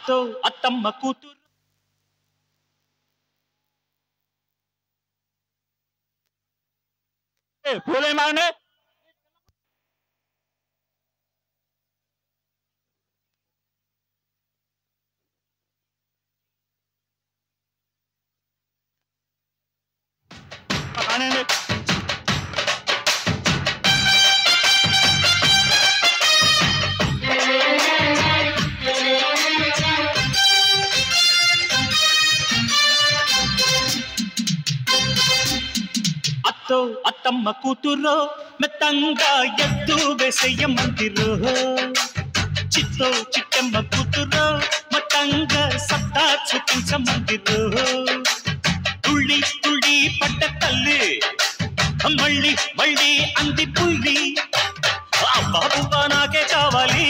అత్తో అత్తమ్మ కూతురు పూలేమానే అత్తో అత్తమ్మ కూతురో మెత్తంగా ఎద్దు వేసేయమందిరో చిత్తో చిట్టమ్మ కూతురో మెత్తంగా సత్తా చూపించమందిరో తుళ్ళి తుళ్ళి పడ్డ తల్లి మళ్ళీ మళ్ళీ అంది పుల్లి బాబువా నాకే కావాలి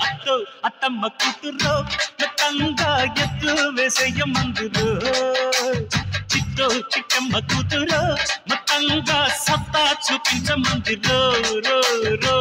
అత్తో అత్తమ్మ కూతురో మెత్తంగా ఎద్దు వేసేయమందురో చిత్తో చిట్టమ్మ కూతురో మెత్తంగా సత్తా చూపించమందిరో రో రో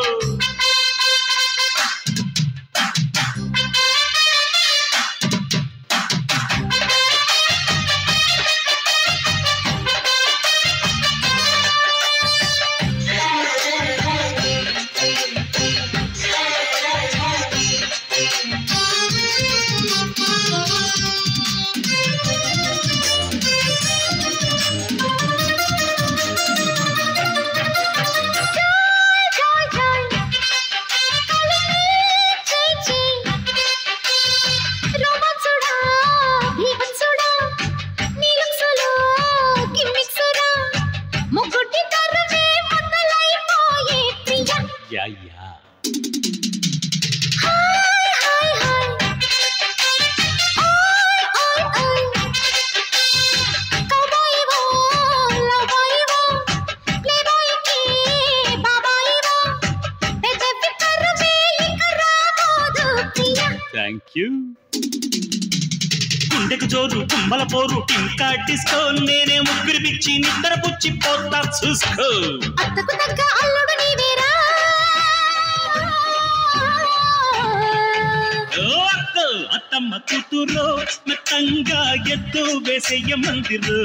గుండెకు జోరు కుమ్మల పోరు టింకా డిస్కో నేనే ముగ్గురు పిచ్చి నిద్ర పుచ్చి పోతా చూసుకో అత్తకు తగ్గ అల్లుడు నీవేరా అత్తమ్మ కూతురో మెత్తంగా ఎద్దు వేసేయమందిరో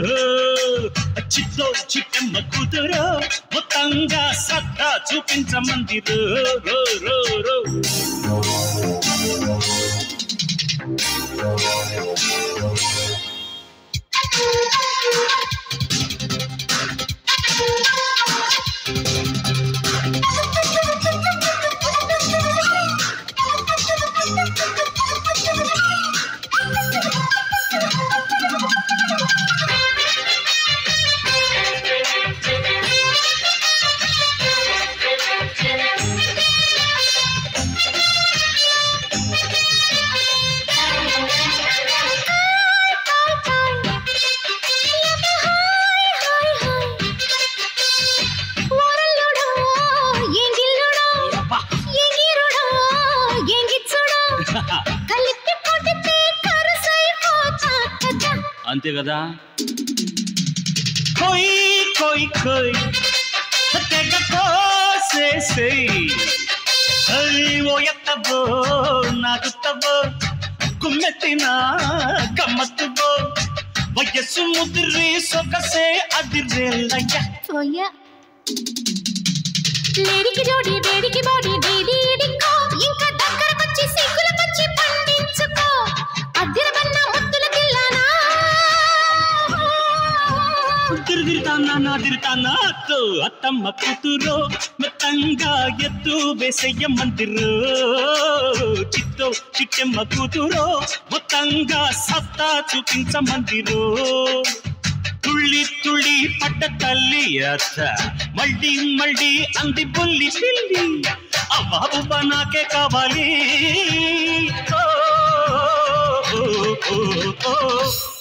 చిత్తో చిట్టమ్మ కూతురో మొత్తంగా సత్తా చూపించమందిరో రో రో రో అంతే కదా కోయి కోయి కోయి తెగ కోసేసే ఓ ఎత్తబో నాకుత్తబో కుమ్మెత్తిన గమ్మత్తుబో వయస్సు ముదిరి సొగసే అదిరేలయ్య లేడికి జోడి వేడికి బాడీ డీడీడికో ఇంకా దగ్గరకొచ్చి సిగ్గుల పచ్చి పండించుకో అద్దెల బన్న ముద్దుల కిల్లానా తిరుగుతానా అత్తో అత్తమ్మ కూతురో మెత్తంగా ఎద్దు వేసేయమందిరో చిత్తో చిట్టమ్మ కూతురో మొత్తంగా సత్తా చూపించమందిరో తుళ్ళి తుళ్ళి పడ్డ తల్లి అత్త మళ్ళీ మళ్ళీ అంది బుల్లి పిల్లి ఆ బాబువా నాకే కావాలి ఓ ఓ ఓ ఓ